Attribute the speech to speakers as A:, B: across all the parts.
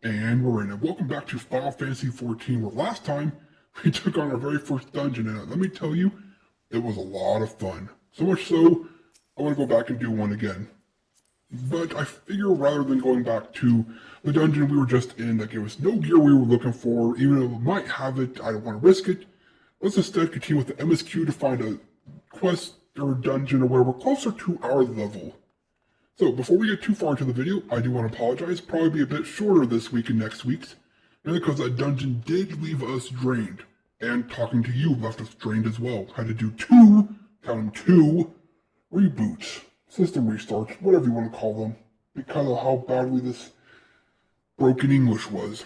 A: And we're in it. Welcome back to Final Fantasy XIV, where last time we took on our very first dungeon, and let me tell you, it was a lot of fun. So much so, I want to go back and do one again. But I figure rather than going back to the dungeon we were just in that gave us no gear we were looking for, even though we might have it, I don't want to risk it. Let's instead continue with the MSQ to find a quest or dungeon or whatever closer to our level. So, before we get too far into the video, I do want to apologize. Probably be a bit shorter this week and next week's, mainly because that dungeon did leave us drained. And talking to you left us drained as well. Had to do count them, two reboots, system restarts, whatever you want to call them, because of how badly this broken English was.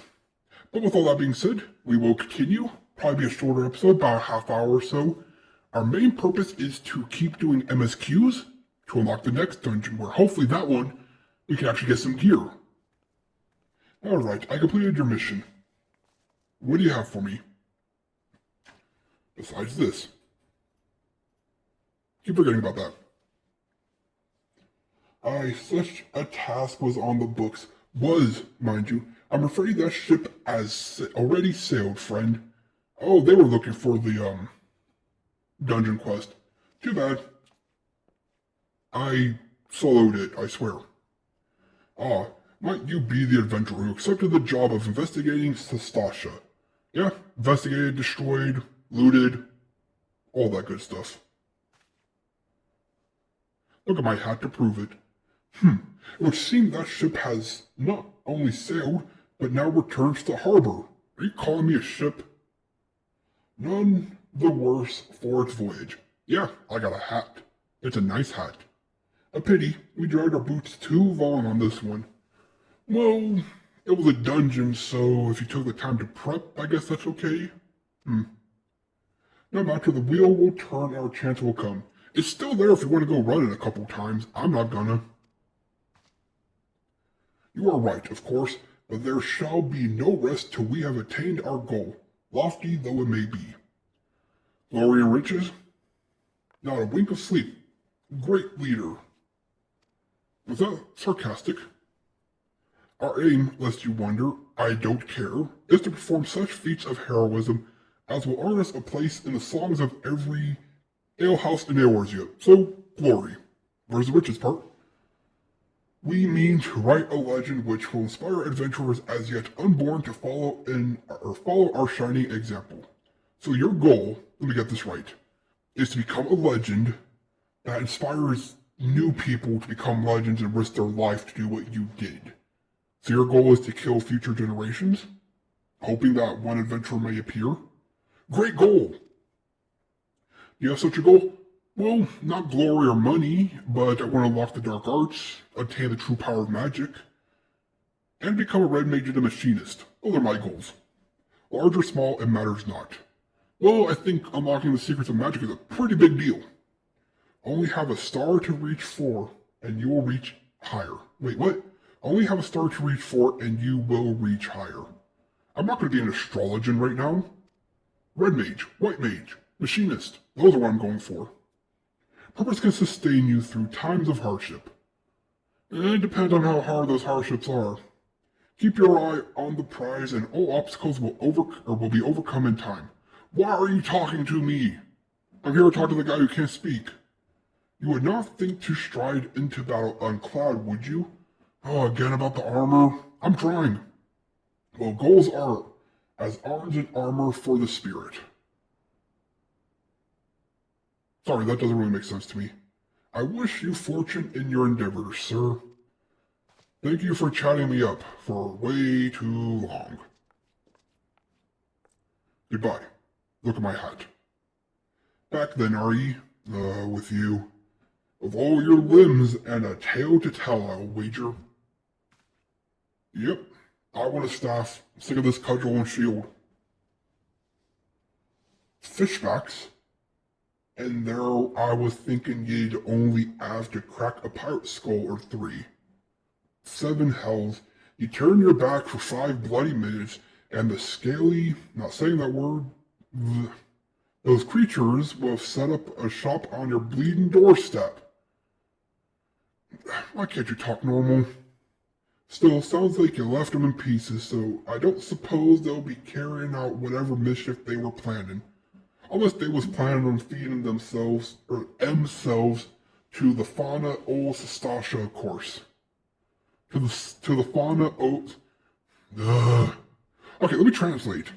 A: But with all that being said, we will continue. Probably be a shorter episode, about a half hour or so. Our main purpose is to keep doing MSQs, to unlock the next dungeon, where hopefully that one, we can actually get some gear. Alright, I completed your mission. What do you have for me? Besides this. Keep forgetting about that. Such a task was on the books. Was, mind you. I'm afraid that ship has already sailed, friend. Oh, they were looking for the, dungeon quest. Too bad. I soloed it, I swear. Ah, might you be the adventurer who accepted the job of investigating Sestasha? Yeah, investigated, destroyed, looted, all that good stuff. Look at my hat to prove it. It would seem that ship has not only sailed, but now returns to harbor. Are you calling me a ship? None the worse for its voyage. Yeah, I got a hat. It's a nice hat. A pity, we dragged our boots too long on this one. Well, it was a dungeon, so if you took the time to prep, I guess that's okay. No matter, the wheel will turn and our chance will come. It's still there if you want to go run it a couple times. I'm not gonna. You are right, of course, but there shall be no rest till we have attained our goal, lofty though it may be. Glory and riches? Not a wink of sleep. Great leader. Was that sarcastic? Our aim, lest you wonder, I don't care, is to perform such feats of heroism as will earn us a place in the songs of every alehouse in Eorzea. So, glory. Where's the riches part? We mean to write a legend which will inspire adventurers as yet unborn to follow our shining example. So your goal, let me get this right, is to become a legend that inspires new people to become legends and risk their life to do what you did. So your goal is to kill future generations, hoping that one adventurer may appear? Great goal! Do you have such a goal? Well, not glory or money, but I want to unlock the dark arts, attain the true power of magic, and become a red mage and a machinist. Those are my goals. Large or small, it matters not. Well, I think unlocking the secrets of magic is a pretty big deal. Only have a star to reach for, and you will reach higher. Wait, what? Only have a star to reach for, and you will reach higher. I'm not going to be an astrologian right now. Red mage, white mage, machinist, those are what I'm going for. Purpose can sustain you through times of hardship. It depends on how hard those hardships are. Keep your eye on the prize, and all obstacles will be overcome in time. Why are you talking to me? I'm here to talk to the guy who can't speak. You would not think to stride into battle unclad, would you? Oh, again about the armor? I'm trying. Well, goals are as arms and armor for the spirit. Sorry, that doesn't really make sense to me. I wish you fortune in your endeavors, sir. Thank you for chatting me up for way too long. Goodbye. Look at my hat. Back then, are ye? With you. Of all your limbs and a tale to tell, I'll wager. Yep, I want a staff. I'm sick of this cudgel and shield. Fishbacks? And there I was thinking you'd only have to crack a pirate skull or 3. 7 hells, you turn your back for 5 bloody minutes, and the scaly, not saying that word, those creatures will set up a shop on your bleeding doorstep. Why can't you talk normal? Still, sounds like you left them in pieces, so I don't suppose they'll be carrying out whatever mischief they were planning. Unless they was planning on feeding themselves to the fauna o Sestasha, of course. To the fauna o. Ugh. Okay, let me translate.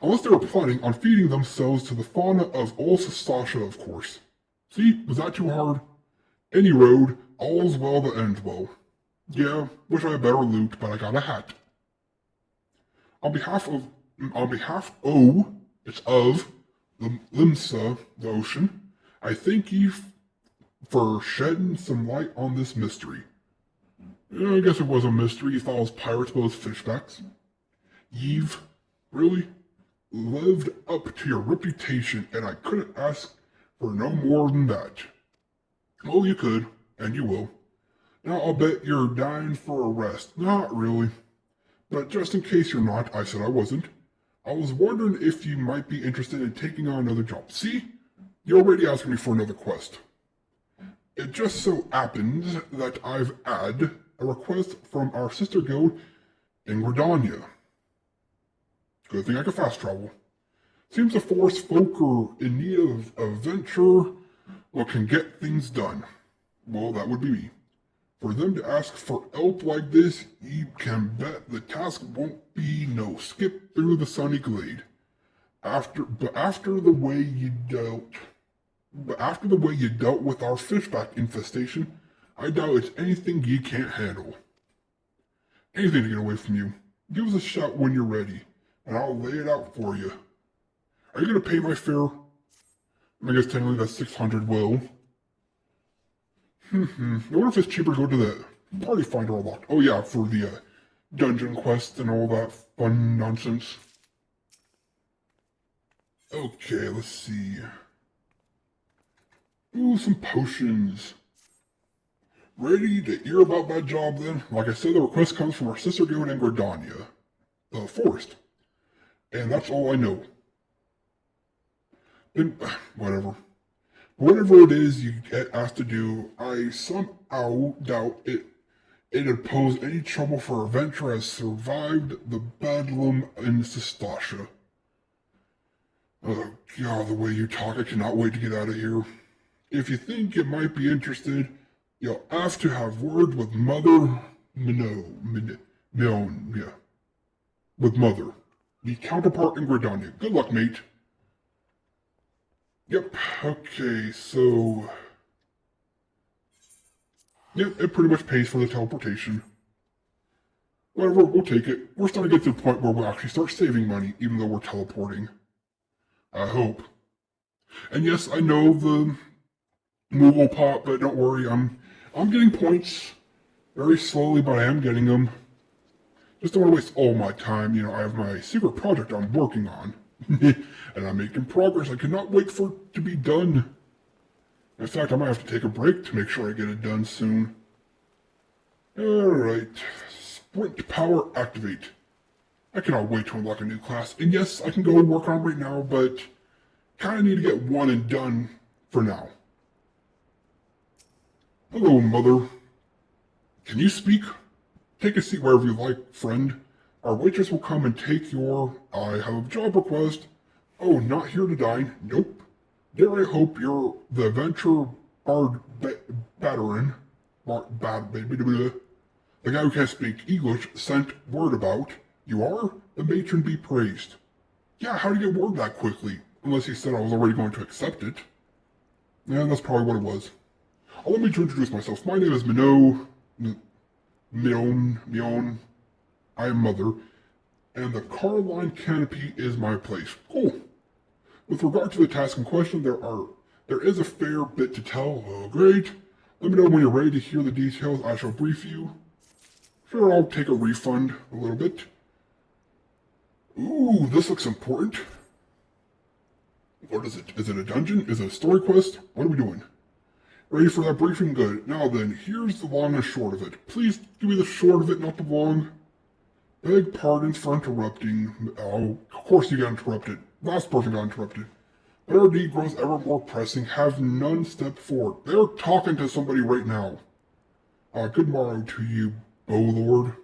A: Unless they were planning on feeding themselves to the fauna of old Sestasha, of course. See, was that too hard? Any road, all's well that ends well. Yeah, wish I had better loot, but I got a hat. On behalf of the Limsa, the ocean, I thank you for shedding some light on this mystery. Yeah, I guess it was a mystery. You thought it was pirates, but it was fishbacks. You've really lived up to your reputation, and I couldn't ask for no more than that. Oh, you could, and you will. Now I'll bet you're dying for a rest. Not really. But just in case you're not, I said I wasn't. I was wondering if you might be interested in taking on another job. See? You're already asking me for another quest. It just so happens that I've had a request from our sister guild in Gridania. Good thing I can fast travel. Seems the forest folk are in need of a venture what can get things done. Well, that would be me. For them to ask for help like this, you can bet the task won't be no skip through the sunny glade. After the way you dealt with our fishback infestation, I doubt it's anything you can't handle. Anything to get away from you. Give us a shout when you're ready, and I'll lay it out for you. Are you gonna pay my fare? I guess technically that's 600 will. I wonder if it's cheaper to go to the party finder a lot. Oh yeah, for the dungeon quest and all that fun nonsense. Okay, let's see. Ooh, some potions. Ready to hear about that job then? Like I said, the request comes from our sister guild in Gridania, the forest. And that's all I know. And, whatever. Whatever it is you get asked to do, I somehow doubt it'd pose any trouble for a venture has survived the bedlam in Sestasha. Oh god, the way you talk, I cannot wait to get out of here. If you think you might be interested, you'll have to have word with Mother with Mother, the counterpart in Gridania. Good luck, mate. Yep, okay, so... Yep, it pretty much pays for the teleportation. Whatever, we'll take it. We're starting to get to the point where we'll actually start saving money, even though we're teleporting. I hope. And yes, I know the move will pop, but don't worry, I'm getting points. Very slowly, but I am getting them. Just don't want to waste all my time. You know, I have my secret project I'm working on. And I'm making progress. I cannot wait for it to be done. In fact, I might have to take a break to make sure I get it done soon. Alright. Sprint power activate. I cannot wait to unlock a new class. And yes, I can go and work on it right now, but kinda need to get one and done for now. Hello, Mother. Can you speak? Take a seat wherever you like, friend. Our waitress will come and take your... I have a job request. Oh, not here to dine. Nope. Dare I hope you're the adventure bard Batterin. The guy who can't speak English sent word about. You are? The matron be praised. Yeah, how do you get word that quickly? Unless he said I was already going to accept it. Yeah, that's probably what it was. Allow me to introduce myself. My name is Mion. I am Mother, and the car line canopy is my place. Cool. With regard to the task in question, there is a fair bit to tell. Oh, great. Let me know when you're ready to hear the details. I shall brief you. Sure, I'll take a refund a little bit. Ooh, this looks important. What is it? Is it a dungeon? Is it a story quest? What are we doing? Ready for that briefing? Good. Now then, here's the long and short of it. Please give me the short of it, not the long. Beg pardons for interrupting. Oh, of course you got interrupted. Last person got interrupted. But our need grows ever more pressing. Have none step forward. They're talking to somebody right now. Good morrow to you, Bow Lord.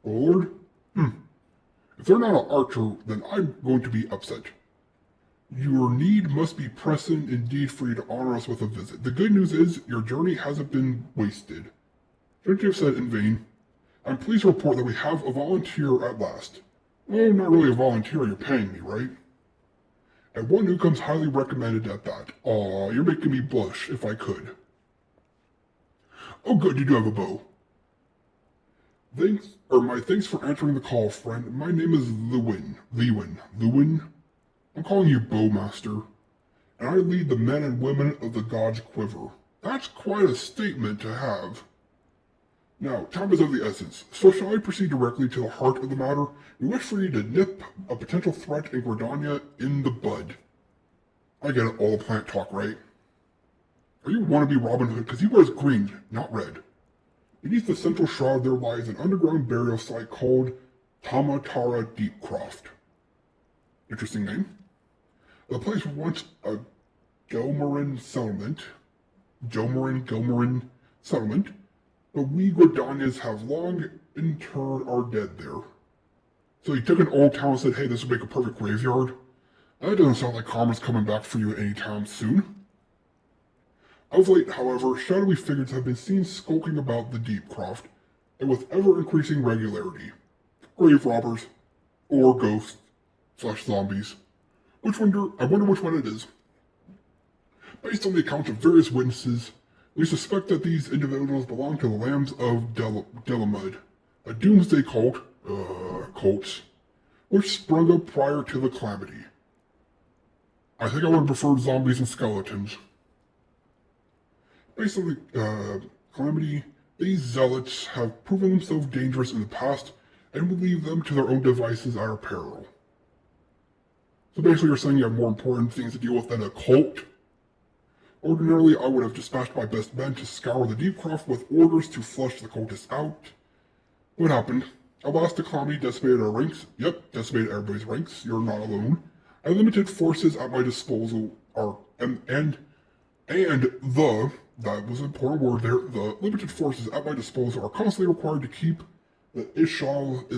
A: Oh Lord? If they're not an archer, then I'm going to be upset. Your need must be pressing indeed for you to honor us with a visit. The good news is, your journey hasn't been wasted. Shouldn't you have said in vain? I'm pleased to report that we have a volunteer at last. Well, not really a volunteer, you're paying me, right? And one who comes highly recommended at that. Aw, you're making me blush, if I could. Oh good, you do have a bow. Thanks for answering the call, friend. My name is Lewin? I'm calling you Bowmaster, and I lead the men and women of the God's Quiver. That's quite a statement to have. Now, time is of the essence, so shall I proceed directly to the heart of the matter? We wish for you to nip a potential threat in Gridania in the bud. I get it, all the plant talk, right? Are you wannabe Robin Hood? Because he wears green, not red. Beneath the central shroud there lies an underground burial site called Tamatara Deepcroft. Interesting name. The place was once a Gelmoran settlement, but we Gridanians have long interred our dead there. So he took an old town and said, hey, this would make a perfect graveyard. That doesn't sound like karma's coming back for you anytime soon. Of late, however, shadowy figures have been seen skulking about the Deepcroft, and with ever-increasing regularity. Grave robbers, or ghosts, / zombies. I wonder which one it is. Based on the accounts of various witnesses, we suspect that these individuals belong to the Lambs of Delamud, a doomsday cults, which sprung up prior to the calamity. I think I would have preferred zombies and skeletons. Based on the calamity, these zealots have proven themselves dangerous in the past, and we leave them to their own devices at our peril. So basically you're saying you have more important things to deal with than a cult? Ordinarily, I would have dispatched my best men to scour the Deepcroft with orders to flush the cultists out. What happened? Alas, the calamity decimated our ranks. Yep, decimated everybody's ranks. You're not alone. And limited forces at my disposal are, that was an important word there, the limited forces at my disposal are constantly required to keep the Ixal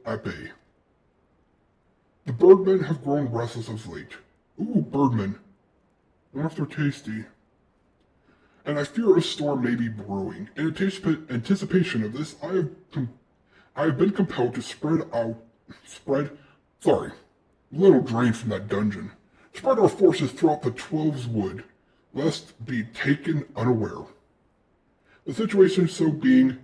A: at bay. The birdmen have grown restless of late. Ooh, birdmen. Not if they're tasty. And I fear a storm may be brewing. In anticipation of this, I have been compelled to little drain from that dungeon. Spread our forces throughout the Twelves Wood, lest be taken unaware. The situation so being...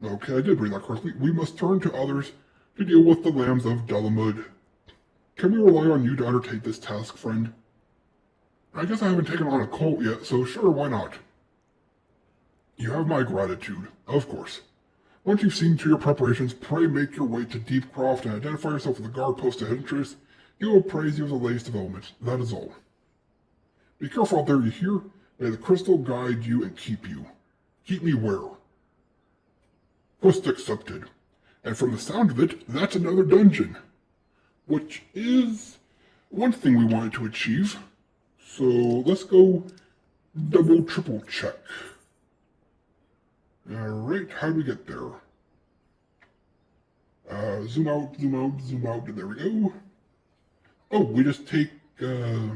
A: Okay, I did read that correctly. We must turn to others to deal with the Lambs of Delamud. Can we rely on you to undertake this task, friend? I guess I haven't taken on a cult yet, so sure, why not? You have my gratitude, of course. Once you've seen to your preparations, pray make your way to Deepcroft and identify yourself with the guard post at entrance. He will praise you as the latest development. That is all. Be careful out there, you hear? May the crystal guide you and keep you. Keep me where? Quest accepted. And from the sound of it, that's another dungeon. Which is one thing we wanted to achieve. So let's go triple check. Alright, how do we get there? Zoom out, and there we go. Oh, we just take a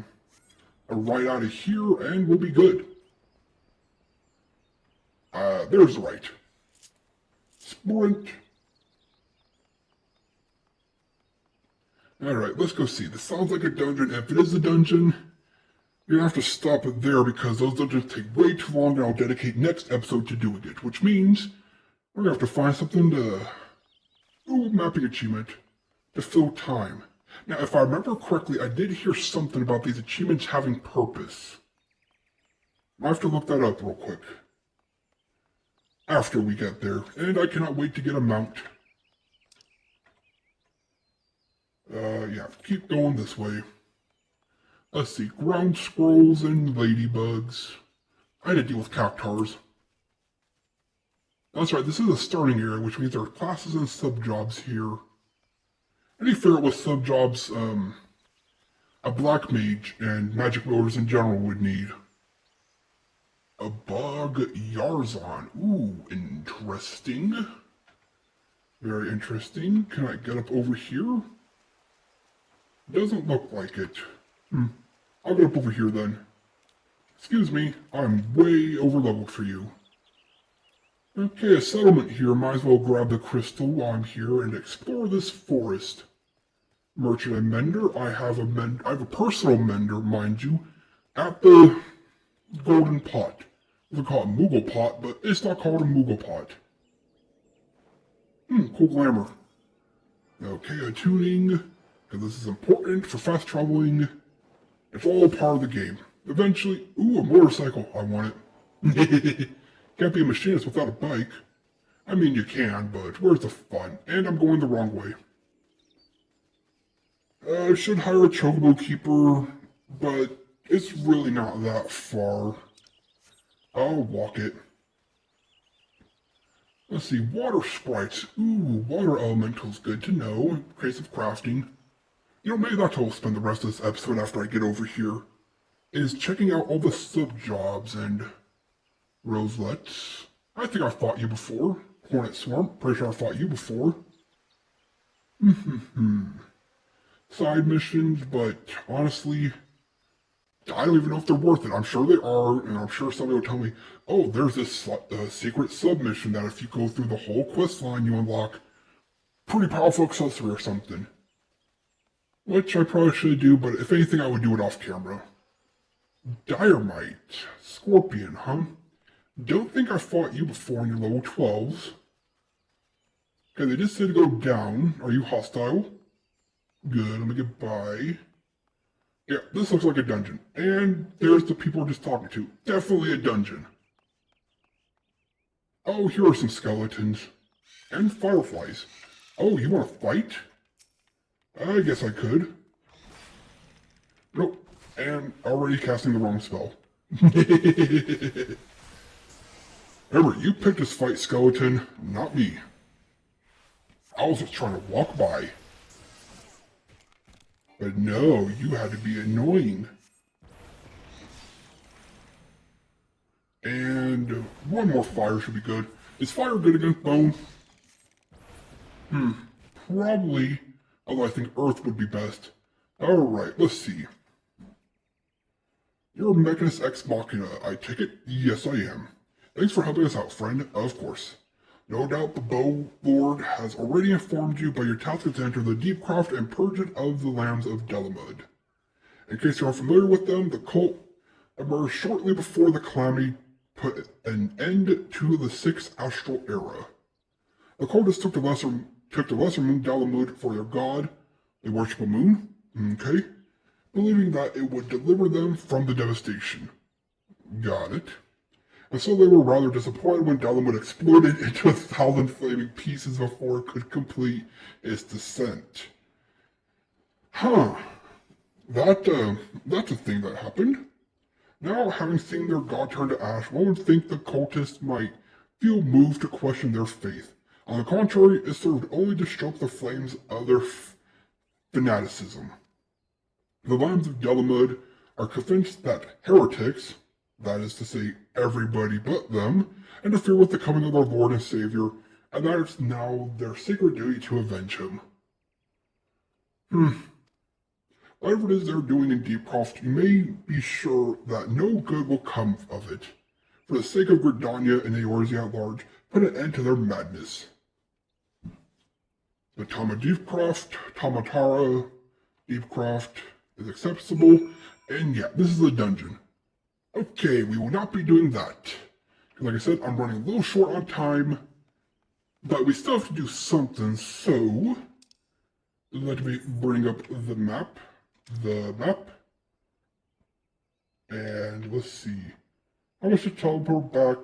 A: right out of here and we'll be good. There's the right. Sprint. Alright, let's go see. This sounds like a dungeon. If it is a dungeon, you're gonna have to stop it there because those dungeons take way too long and I'll dedicate next episode to doing it, which means we're gonna have to find something to... Ooh, mapping achievement. To fill time. Now, if I remember correctly, I did hear something about these achievements having purpose. I have to look that up real quick. After we get there, and I cannot wait to get a mount. Yeah, keep going this way. Let's see, ground squirrels and ladybugs. I had to deal with cactars. That's right, this is a starting area, which means there are classes and sub-jobs here. Any ferret with sub-jobs, a black mage and magic wielders in general would need. a bug Yarzon. Ooh, interesting. Very interesting. Can I get up over here? Doesn't look like it. I'll get up over here then. Excuse me, I'm way overleveled for you. Okay, a settlement here. Might as well grab the crystal while I'm here and explore this forest. Merchant and mender. I have a personal mender, mind you, at the golden pot. We call it Moogle pot, but it's not called a Moogle pot. Cool glamour. Okay, attuning, because this is important for fast traveling. It's all part of the game. Eventually, ooh, a motorcycle. I want it. Can't be a machinist without a bike. I mean, you can, but where's the fun? And I'm going the wrong way. I should hire a chocobo keeper, but it's really not that far. I'll walk it. Let's see, water sprites. Ooh, water elementals, good to know. In case of crafting. You know, maybe that's how I'll spend the rest of this episode after I get over here. Is checking out all the sub-jobs and roselets. I think I've fought you before. Hornet Swarm, pretty sure I fought you before. Side missions, but honestly, I don't even know if they're worth it. I'm sure they are, and I'm sure somebody will tell me, oh, there's this secret submission that if you go through the whole quest line, you unlock pretty powerful accessory or something. Which I probably should do, but if anything, I would do it off camera. Diorite. Scorpion, huh? Don't think I fought you before in your level 12s. Okay, they just said to go down. Are you hostile? Good, let me get by. Yeah, this looks like a dungeon. And there's the people we're just talking to. Definitely a dungeon. Oh, here are some skeletons. And fireflies. Oh, you want to fight? I guess I could. Nope. And already casting the wrong spell. Remember, you picked this fight, skeleton, not me. I was just trying to walk by. But no, you had to be annoying. And one more fire should be good. Is fire good against bone? Probably. Although I think earth would be best. Alright, let's see. You're a Mechanist Ex Machina, I take it? Yes, I am. Thanks for helping us out, friend. Of course. No doubt the Bow Lord has already informed you, but your task is to enter the Deep Craft and purge it of the lands of Delamud. In case you're unfamiliar with them, the cult emerged shortly before the calamity put an end to the Sixth Astral Era. The cultists took the lesser moon Delamud for their god. They worship a moon, okay, believing that it would deliver them from the devastation. Got it. And so they were rather disappointed when Delamud exploded into 1,000 flaming pieces before it could complete its descent. Huh. That's a thing that happened. Now, having seen their god turn to ash, one would think the cultists might feel moved to question their faith. On the contrary, it served only to stoke the flames of their fanaticism. The lands of Delamud are convinced that heretics, that is to say, everybody but them, interfere with the coming of their Lord and Savior, and that it's now their sacred duty to avenge him. Whatever it is they're doing in Deepcroft, you may be sure that no good will come of it. For the sake of Gridania and Eorzea at large, put an end to their madness. The Tama Deepcroft, Tamatara Deepcroft is accessible, and yeah, this is a dungeon. Okay, we will not be doing that. Like I said, I'm running a little short on time, but we still have to do something, so let me bring up the map. And let's see. How much to teleport back?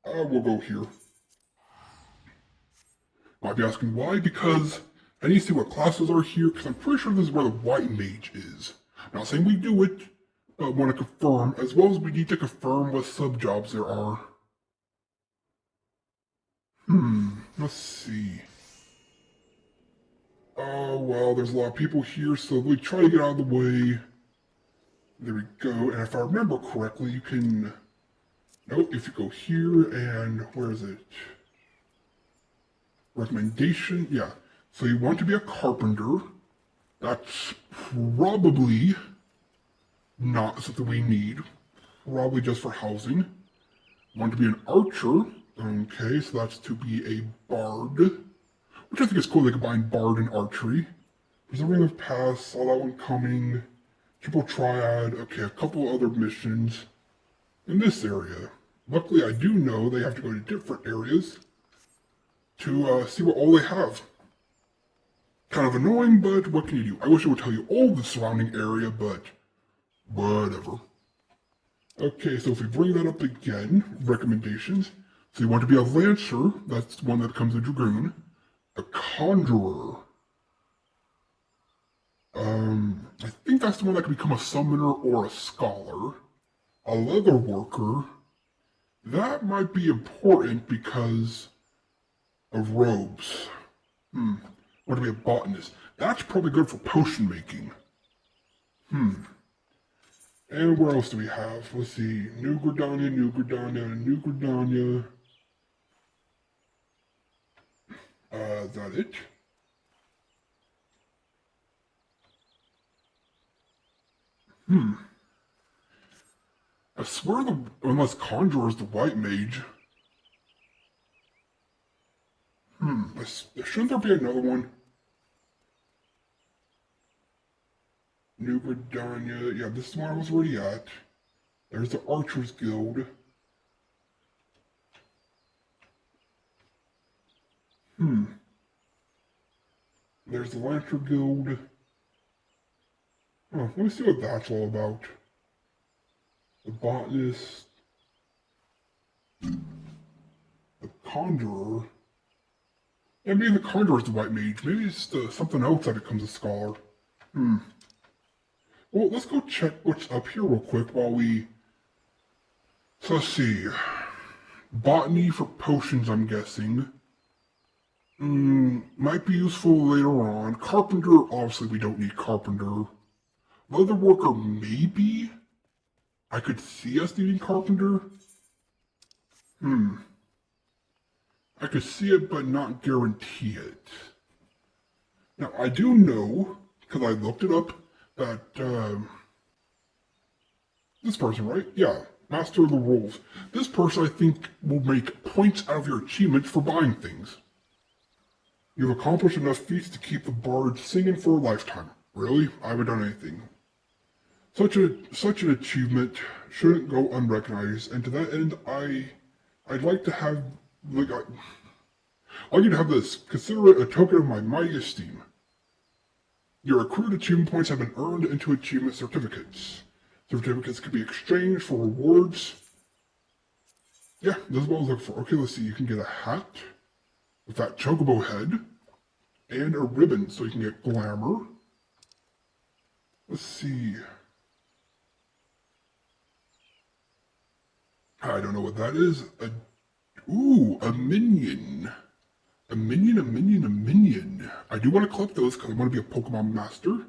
A: We'll go here. Might be asking why, because I need to see what classes are here, because I'm pretty sure this is where the white mage is. I'm not saying we do it, but I want to confirm, as well as we need to confirm what sub-jobs there are. Let's see. Oh, well, there's a lot of people here, so we try to get out of the way. There we go. And if I remember correctly, you can... Nope, if you go here and... Where is it? Recommendation? Yeah. So you want to be a carpenter. That's probably not something we need. Probably just for housing. Want to be an archer. Okay, so that's to be a bard. Which I think is cool, they combine bard and archery. Preserving of Past, saw that one coming. Triple Triad, okay, a couple other missions in this area. Luckily, I do know they have to go to different areas to see what all they have. Kind of annoying, but what can you do? I wish it would tell you all the surrounding area, but whatever. Okay, so if we bring that up again, recommendations. So you want to be a Lancer, that's one that becomes a Dragoon. A Conjurer. I think that's the one that can become a Summoner or a Scholar. A Leather Worker. That might be important because of robes. Want to be a Botanist. That's probably good for potion making. And where else do we have? Let's see. New Gridania. Is that it? I swear unless Conjurer is the white mage. Shouldn't there be another one? New Gridania. Yeah, this is where I was already at. There's the Archers Guild. There's the Lancer Guild. Let me see what that's all about. The Botanist. The Conjurer. Yeah, maybe the Conjurer is the white mage. Maybe it's something else that becomes a scholar. Well, let's go check what's up here real quick while we... So let's see. Botany for potions, I'm guessing. Might be useful later on. Carpenter, obviously we don't need carpenter. Leather worker, maybe? I could see us needing carpenter. I could see it, but not guarantee it. Now, I do know, because I looked it up, that, this person, right? Yeah, Master of the Rules. This person, I think, will make points out of your achievements for buying things. You've accomplished enough feats to keep the bard singing for a lifetime. Really? I haven't done anything. Such an achievement shouldn't go unrecognized, and to that end, I'd like to have, I'd like you to have this. Consider it a token of my mighty esteem. Your accrued achievement points have been earned into achievement certificates. Certificates can be exchanged for rewards. Yeah, this is what I was looking for. Okay, let's see. You can get a hat with that chocobo head and a ribbon, so you can get glamour. Let's see. I don't know what that is. A minion. A minion. I do want to collect those because I want to be a Pokemon master.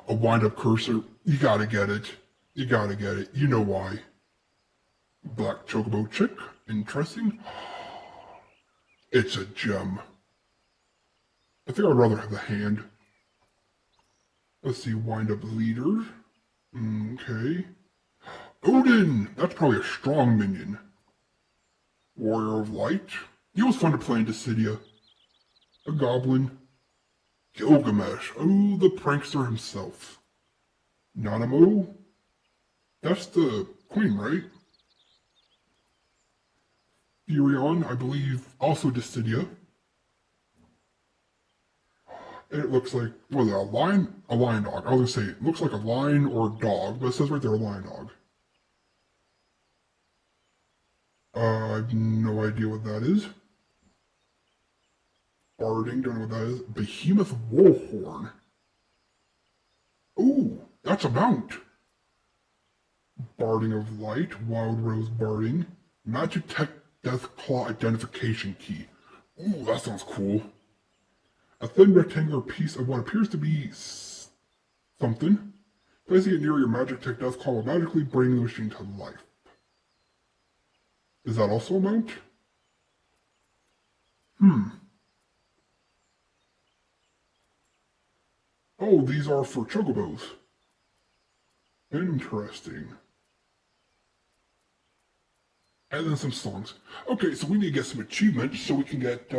A: A wind-up cursor. You gotta get it. You know why. Black chocobo chick. Interesting. It's a gem. I think I'd rather have the hand. Let's see, wind-up leader. Okay. Odin! That's probably a strong minion. Warrior of Light. He was fun to play in Dissidia. A goblin. Gilgamesh. Oh, the prankster himself. Nanamo. That's the queen, right? Furion, I believe, also Dissidia. And it looks like, what is it, a lion? A lion dog. I was gonna say, it looks like a lion or a dog, but it says right there, a lion dog. I have no idea what that is. Barding, don't know what that is. Behemoth Warhorn. Ooh, that's a mount. Barding of Light, Wild Rose Barding, Magic Tech Deathclaw Identification Key. Ooh, that sounds cool. A thin rectangular piece of what appears to be something. Placing it near your magic tech death claw will magically bring the machine to life. Is that also a mount? Oh, these are for chocobos. Interesting. And then some songs. Okay, so we need to get some achievements so we can get,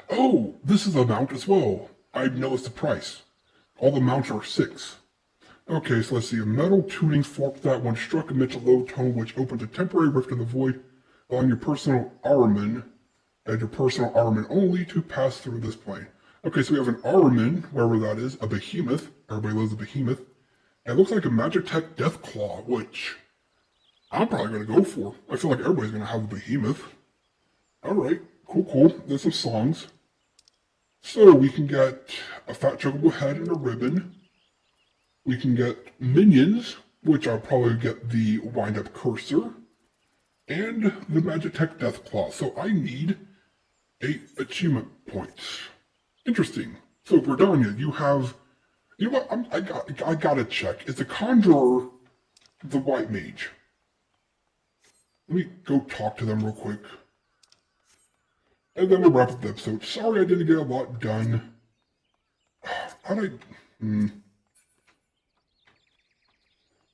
A: Oh, this is a mount as well. I noticed the price. All the mounts are 6. Okay, so let's see. A metal tuning fork that when struck emits a low tone which opens a temporary rift in the void, allowing your personal armament and your personal armament only to pass through this plane. Okay, so we have an armament, wherever that is, a behemoth. Everybody loves a behemoth. And it looks like a magic tech death claw, which I'm probably going to go for. I feel like everybody's going to have a behemoth. Alright, cool. There's some songs. So we can get a fat chocobo head and a ribbon. We can get minions, which I'll probably get the wind-up cursor. And the magic tech death claw. So I need 8 achievement points. Interesting. So Gridania, you have... You know what? I gotta check. Is the Conjurer the white mage? Let me go talk to them real quick. And then we'll wrap up the episode. Sorry I didn't get a lot done. How did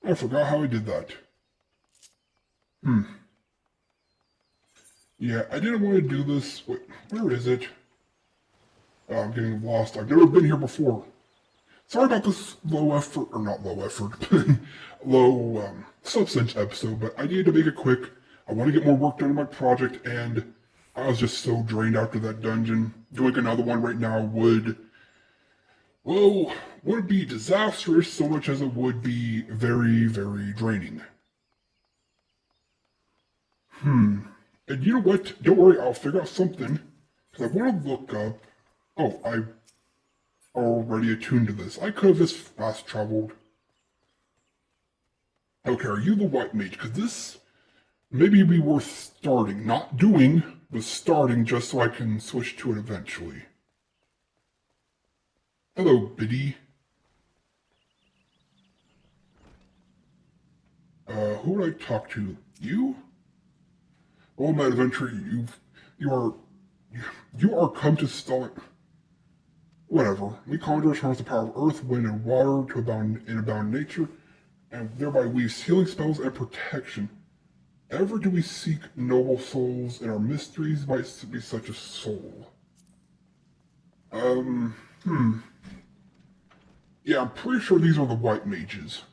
A: I forgot how I did that. Yeah, I didn't want to do this. Wait, where is it? Oh, I'm getting lost. I've never been here before. Sorry about this low effort, or not low effort, low substance episode, but I needed to make it quick. I want to get more work done on my project, and I was just so drained after that dungeon. Doing another one right now would be disastrous so much as it would be very, very draining. And you know what? Don't worry, I'll figure out something. Because I want to look up... Oh, I already attuned to this. I could have just fast traveled. Okay, are you the white mage? Because this maybe be worth starting. Not doing, but starting just so I can switch to it eventually. Hello, Biddy. Who would I talk to? You? Oh, my adventure, you are come to start... Whatever. We conjurers harness the power of earth, wind, and water to abound nature, and thereby weave healing spells and protection. Ever do we seek noble souls, and our mysteries might be such a soul. Yeah, I'm pretty sure these are the white mages.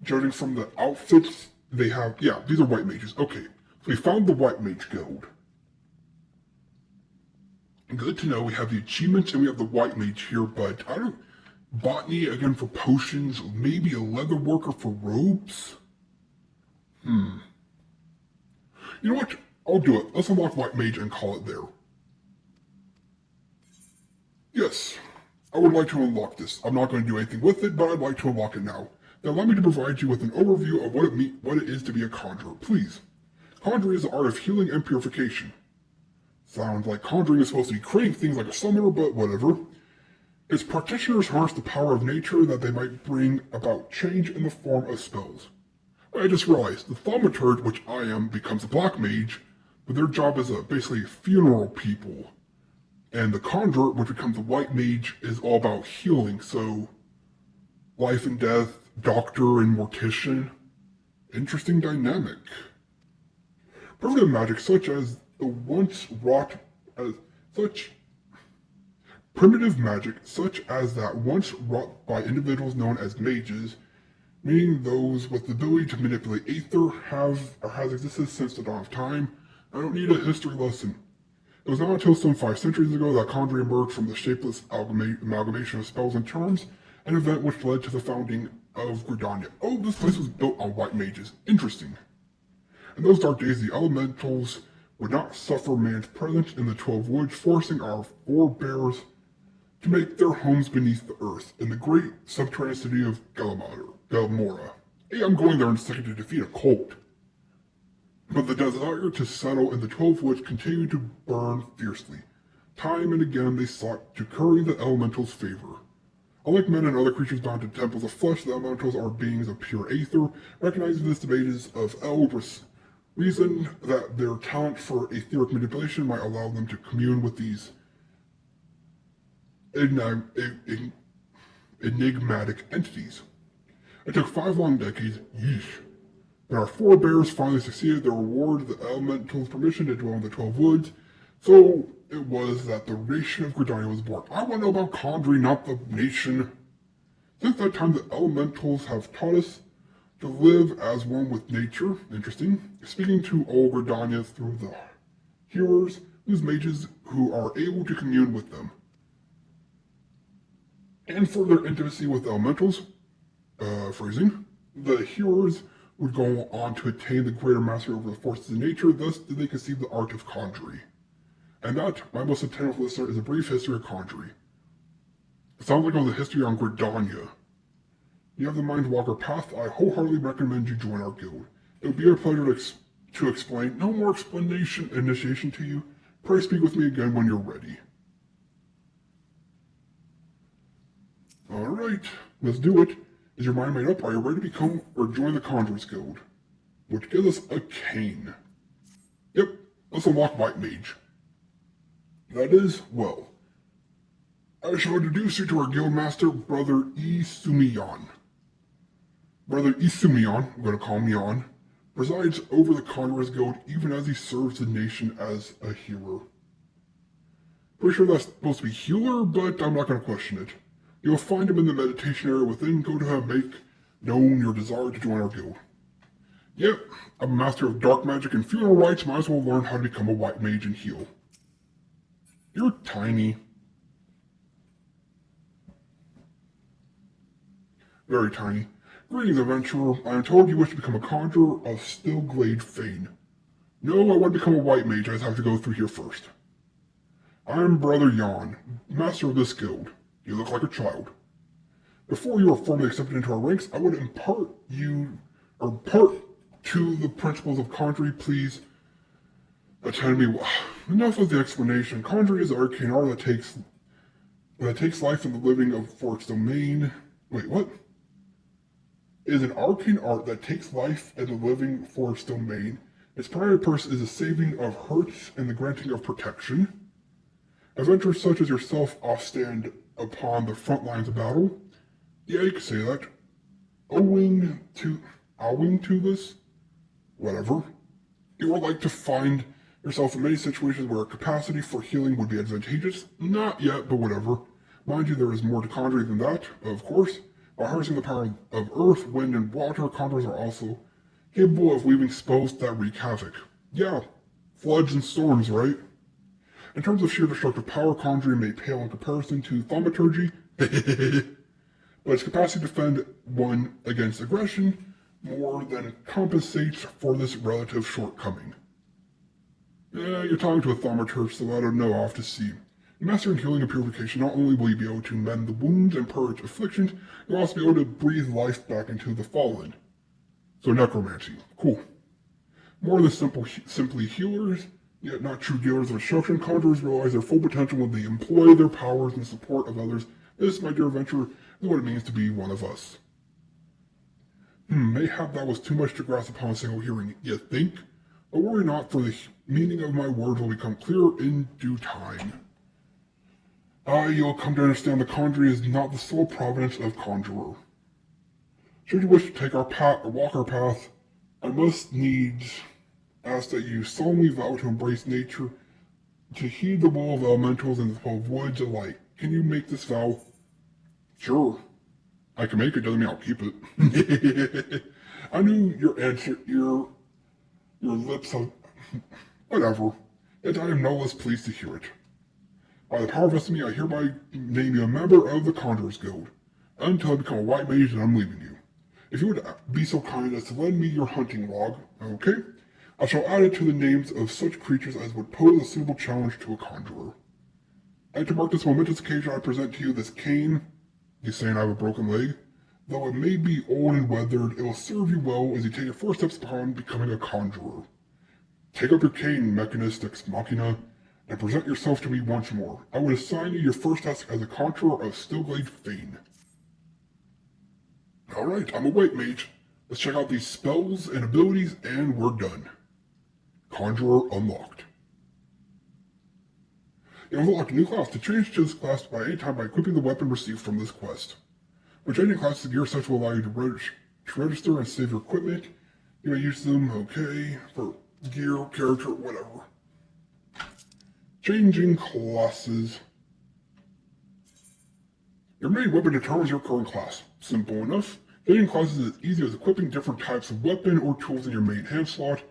A: Judging from the outfits they have, yeah, these are white mages. Okay, so we found the white mage guild. Good to know we have the achievements and we have the white mage here, but I don't... Botany again for potions, maybe a leather worker for robes? You know what? I'll do it. Let's unlock white mage and call it there. Yes, I would like to unlock this. I'm not going to do anything with it, but I'd like to unlock it now. Now allow me to provide you with an overview of what it is to be a conjurer, please. Conjuring is the art of healing and purification. Sounds like conjuring is supposed to be creating things like a summoner, but whatever. Its practitioners harness the power of nature that they might bring about change in the form of spells. I just realized the thaumaturge, which I am, becomes a black mage, but their job is basically funeral people. And the conjurer, which becomes a white mage, is all about healing, so life and death, doctor and mortician. Interesting dynamic. Primitive magic such as the once wrought as such primitive magic such as that once wrought by individuals known as mages, meaning those with the ability to manipulate aether, has existed since the dawn of time. I don't need a history lesson. It was not until some 5 centuries ago that conjuring emerged from the shapeless amalgamation of spells and charms, an event which led to the founding of Gridania. Oh, this place was built on white mages. Interesting. In those dark days, the elementals would not suffer man's presence in the 12 woods, forcing our forebears to make their homes beneath the earth in the great subterranean city of Galamora. Hey, I'm going there in a second to defeat a cult. But the desire to settle in the 12 woods continued to burn fiercely. Time and again they sought to curry the elementals' favor. Unlike men and other creatures bound to temples of flesh, the elementals are beings of pure aether, recognizing this debate is of elders reason that their talent for etheric manipulation might allow them to commune with these enigmatic entities. It took 5 long decades, yeesh, but our forebears finally succeeded. They rewarded the elementals permission to dwell in the 12 woods, so it was that the nation of Gridania was born. I want to know about Conjurer, not the nation. Since that time, the elementals have taught us to live as one with nature. Interesting. Speaking to all Gridania through the hearers, whose mages who are able to commune with them. And for their intimacy with elementals, phrasing, the hearers would go on to attain the greater mastery over the forces of nature, thus did they conceive the art of conjuring. And that, my most attentive listener, is a brief history of conjuring. It sounds like it was a history on Gridania. You have the Mindwalker path, I wholeheartedly recommend you join our guild. It would be a pleasure to explain. No more initiation to you. Pray speak with me again when you're ready. Alright, let's do it. Is your mind made up? Are you ready to become or join the Conjurers Guild? Which gives us a cane. Yep, let's unlock White Mage. That is, well, I shall introduce you to our guild master, Brother Isumiyan. Brother Isumiyan, I'm going to call him Yan, presides over the Conjurers Guild even as he serves the nation as a healer. Pretty sure that's supposed to be healer, but I'm not going to question it. You'll find him in the meditation area within. Go to him, make known your desire to join our guild. Yep, I'm a master of dark magic and funeral rites, might as well learn how to become a white mage and heal. You're tiny. Very tiny. Greetings, adventurer. I am told you wish to become a conjurer of Stillglade Fane. No, I want to become a white mage. I just have to go through here first. I am Brother Yan, master of this guild. You look like a child. Before you are formally accepted into our ranks, I would impart to the principles of conjuring. Please attend me. Enough of the explanation. Conjuring is an arcane art that takes life in the living for its domain. Wait, what? Is an arcane art that takes life and the living for its domain. Its primary purpose is the saving of hurts and the granting of protection. Adventurers such as yourself stand upon the front lines of battle. Yeah, you can say that. Owing to this, whatever, you would like to find yourself in many situations where capacity for healing would be advantageous. Not yet, but whatever. Mind you, there is more to conjuring than that, of course. By harnessing the power of earth, wind, and water, conjurers are also capable of weaving spells that wreak havoc. Yeah, floods and storms, right? In terms of sheer destructive power, conjuring may pale in comparison to thaumaturgy, but its capacity to defend one against aggression more than compensates for this relative shortcoming. Yeah, you're talking to a thaumaturge, so I don't know, I'll have to see. In mastering healing and purification, not only will you be able to mend the wounds and purge afflictions, you'll also be able to breathe life back into the fallen. So necromancy, cool. More than simply healers, yet not true dealers of instruction, conjurers realize their full potential when they employ their powers in support of others. This, my dear adventurer, is what it means to be one of us. Mayhap that was too much to grasp upon a single hearing, you think? But worry not, for the meaning of my words will become clear in due time. You'll come to understand the conjuring is not the sole providence of Conjurer. Should you wish to take our path or walk our path, I must needs ask that you solemnly vow to embrace nature, to heed the will of elementals and the 12 woods alike. Can you make this vow? Sure. I can make it, doesn't mean I'll keep it. I knew your answer, your lips have... whatever. Yet I am no less pleased to hear it. By the power of destiny, I hereby name you a member of the Conjurers Guild. Until I become a white mage, and I'm leaving you. If you would be so kind as to lend me your hunting log, okay? I shall add it to the names of such creatures as would pose a suitable challenge to a conjurer. And to mark this momentous occasion, I present to you this cane. You saying I have a broken leg? Though it may be old and weathered, it will serve you well as you take your first steps upon becoming a conjurer. Take up your cane, Mechanist ex machina, and present yourself to me once more. I would assign you your first task as a Conjurer of Stillglade Fane. Alright, I'm a white mage. Let's check out these spells and abilities, and we're done. Conjurer unlocked. You unlock a new class. To change to this class by any time by equipping the weapon received from this quest. When changing classes, the gear set will allow you to register and save your equipment. You may use them, okay, for gear, character, whatever. Changing classes. Your main weapon determines your current class. Simple enough. Changing classes is as easy as equipping different types of weapon or tools in your main hand slot.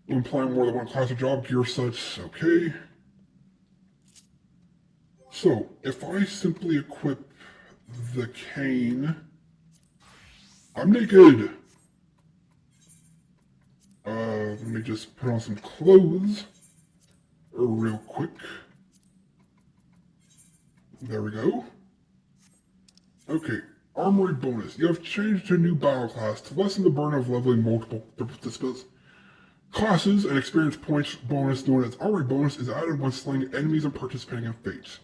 A: When playing more than one class of job, gear sets, okay. So, if I simply equip the cane, I'm naked. Let me just put on some clothes real quick. There we go. Okay, armory bonus. You have changed to a new battle class to lessen the burden of leveling multiple spells. Classes and experience points bonus known as armory bonus is added when slaying enemies and participating in fates.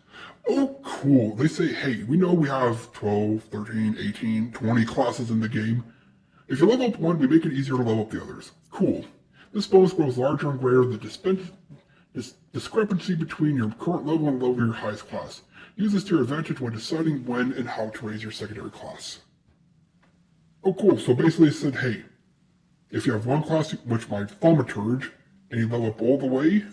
A: Oh, cool. They say, hey, we know we have 12, 13, 18, 20 classes in the game. If you level up one, we make it easier to level up the others. Cool. This bonus grows larger and greater the discrepancy between your current level and the level of your highest class. Use this to your advantage when deciding when and how to raise your secondary class. Oh, cool. So basically it said, hey, if you have one class, which my thaumaturge, and you level up all the way,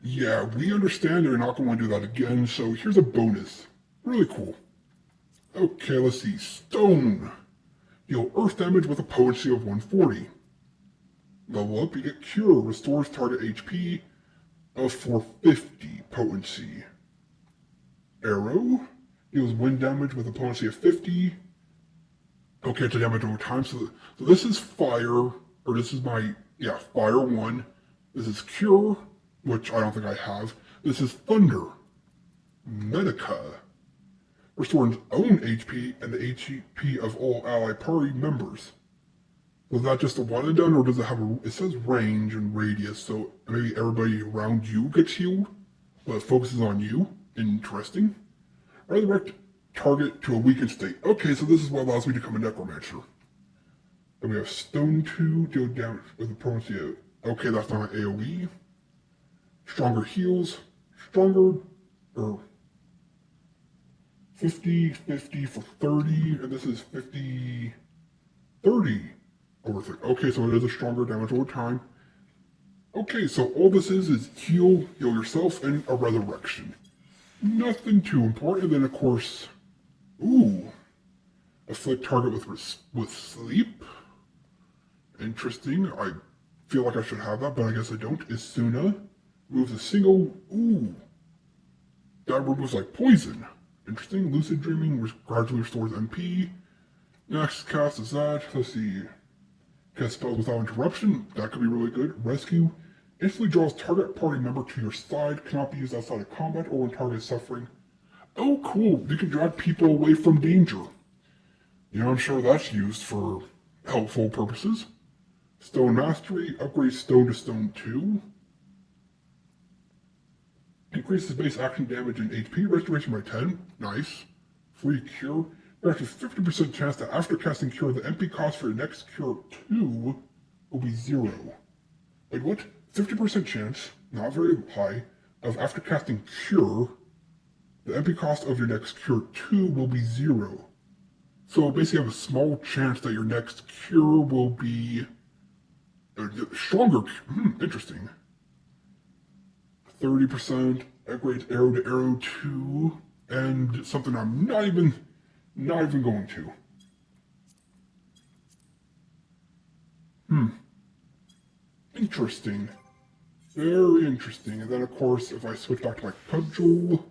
A: yeah, we understand you're not going to want to do that again, so here's a bonus. Really cool. Okay, let's see. Stone. Deal earth damage with a potency of 140. Level up, you get Cure. Restores target HP of 450 potency. Arrow. Deals wind damage with a potency of 50. Okay, it's a damage over time. So this is fire, or this is my, fire 1. This is Cure, which I don't think I have. This is Thunder. Medica. Restores its own HP and the HP of all allied party members. Was that just a one and done, or does it have it says range and radius, so maybe everybody around you gets healed, but it focuses on you. Interesting. Resurrect target to a weakened state. Okay, so this is what allows me to become a necromancer. Then we have Stone 2, deal damage with a potency of, okay, that's not an AoE. Stronger heals, stronger, 50, 50 for 30, and this is 50, 30 over 30. Okay, so it is a stronger damage over time. Okay, so all this is heal yourself, and a resurrection. Nothing too important. Then, of course, afflict target with sleep. Interesting. I feel like I should have that, but I guess I don't. Isuna moves a single. That removes like poison. Interesting. Lucid dreaming gradually restores MP. Next cast is that. Let's see. Cast spells without interruption. That could be really good. Rescue. Instantly draws target party member to your side. Cannot be used outside of combat or when target is suffering. Oh, cool. You can drag people away from danger. I'm sure that's used for helpful purposes. Stone Mastery. Upgrade Stone to Stone 2. Increases base action damage and HP restoration by 10. Nice. Free Cure. There's a 50% chance that after casting Cure, the MP cost for your next Cure 2 will be 0. Wait, what? 50% chance, not very high, of after casting Cure, the MP cost of your next Cure 2 will be 0. So basically you have a small chance that your next Cure will be stronger. Interesting. 30%, upgrades arrow to arrow 2, and something I'm not even going to. Interesting. Very interesting. And then, of course, if I switch back to my cudgel...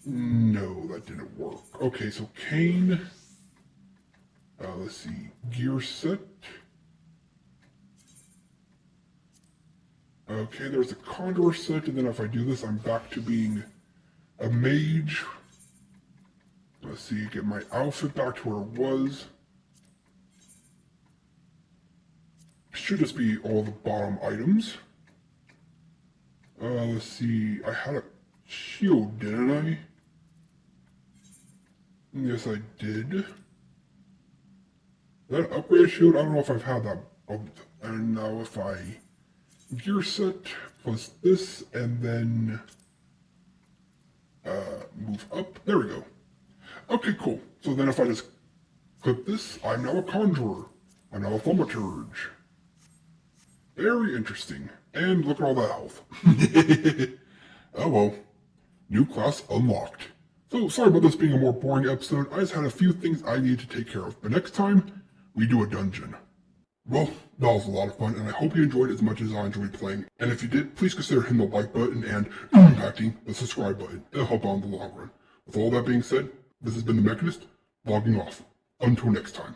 A: No, that didn't work. Okay, so cane. Let's see. Gear set. Okay, there's a Conjurer set, and then if I do this, I'm back to being a mage. Let's see, get my outfit back to where it was. Should just be all the bottom items. Let's see. I had a shield, didn't I? Yes, I did. That upgrade shield, I don't know if I've had that. Oh, and now if I gear set plus this and then move up. There we go. Okay, cool. So then if I just click this, I'm now a Conjurer. I'm now a Thaumaturge. Very interesting. And look at all that health. Oh well. New class unlocked. So sorry about this being a more boring episode. I just had a few things I need to take care of. But next time, we do a dungeon. Well, that was a lot of fun, and I hope you enjoyed as much as I enjoyed playing. And if you did, please consider hitting the like button and impacting the subscribe button. It'll help out in the long run. With all that being said, this has been The Mechanist, logging off. Until next time.